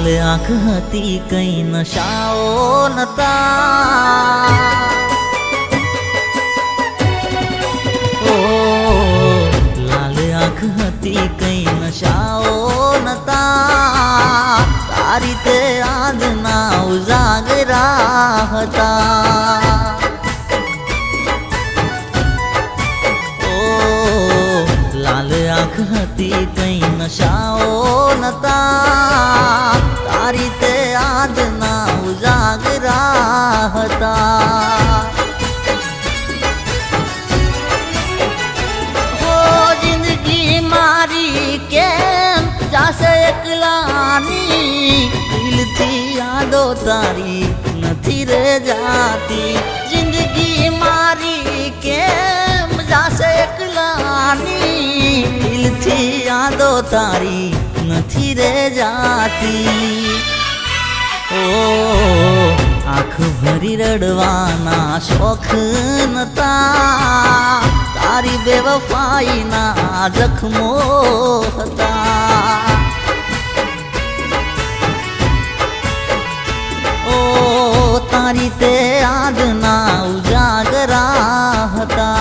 લાલ આંખ હતી કઈ નશાઓ નતા, ઓ લાલ આંખ હતી કઈ નશાઓ નતા, તારી તે આજના ઉજાગરા હતા। લાલ આંખ હતી કઈ નશાઓ નતા, તારી તે આજના ઉજાગરા હતા। હો જિંદગી મારી કેમ જાશે એકલાની, દિલથી યાદો તારી નથી રે જાતી। જિંદગી મારી કેમ જાશે એકલાની, દિલથી યાદો તારી નથી રે જાતી। ઓ આંખ ભરી રડવાના શોખ નતા, તારી બેવફાઈના જખમો હતા। ઓ તારી તે યાદના ઉજાગરા હતા।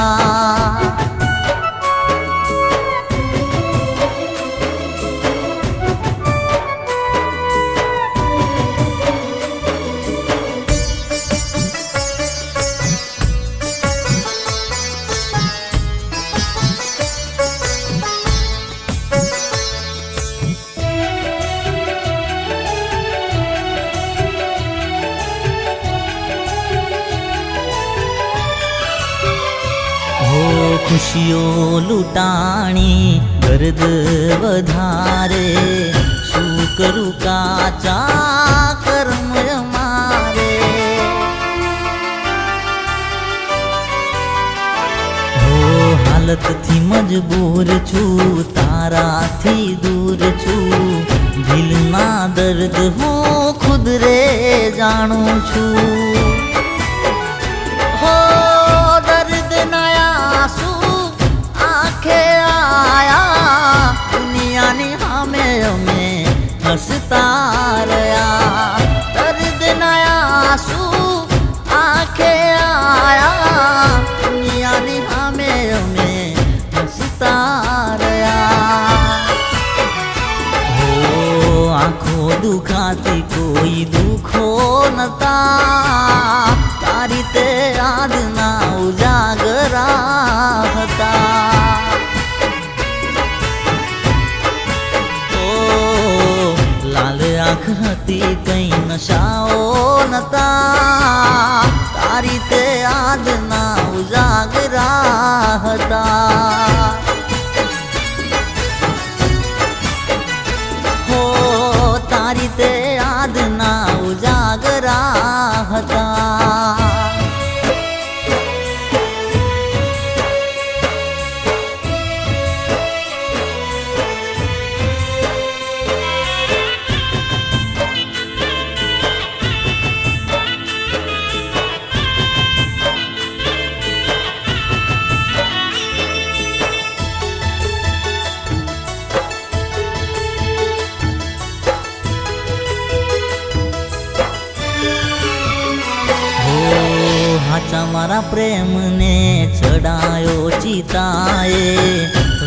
ખુશીઓ લૂંટાણી દર્દ વધારે, શું કરું કાચા કર્મ મારે। હો હાલતથી મજબૂર છું, તારાથી દૂર છું, દિલના દર્દ હું ખુદ રે જાણું છું। હો દર્દ નયા શું આંખે આયા, દુનિયાની સામે અમે હસતા રહ્યા। દર્દ નયા શું આંખે આયા, દુનિયાની સામે અમે હસતા રહ્યા। હો આંખો દુખાતી કોઈ દુખો નતા, તારી તે આજના ઉજાગરા હતા। ઓ લાલ આંખ હતી કઈ નશાઓ નતા, તારી તે આજના ઉજાગરા હતા। હો તારી તે આજના ઉજાગરા હતા। હાચા મારા પ્રેમને ચડાયો ચિતાએ,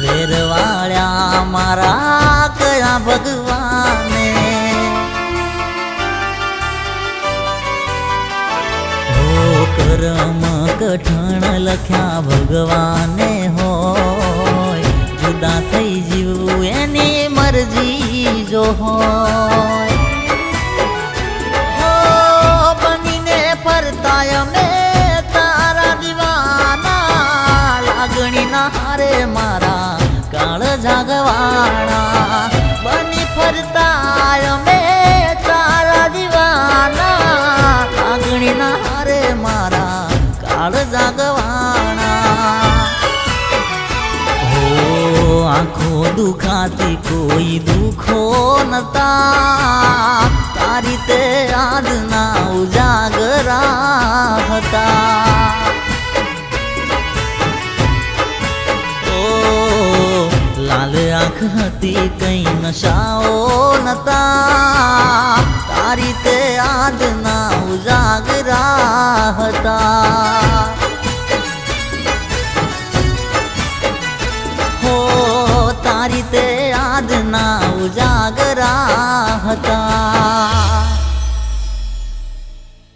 વેરવાળ્યા મારા કયા ભગવાને। હો કરમ કઠણ લખ્યા ભગવાને હોય, જુદા થઈ જીવવું એની મરજી જો હોય। ફરતા અમે તારા દીવાના, લાગણીના હારે મારા કાળ જાગવાણા। બની ફરતા અમે તારા દીવાના, લાગણીના હારે મારા કાળ જાગવાણા। હો આંખો દુખાતી કોઈ દુખો નતા, તારી તે આજના ઉજાગરા હતા। ઓ લાલ આંખ હતી કઈ નશાઓ નતા તારી તે આજના ઉજાગરા હતા હો તારી તે આજના ઉજાગરા હતા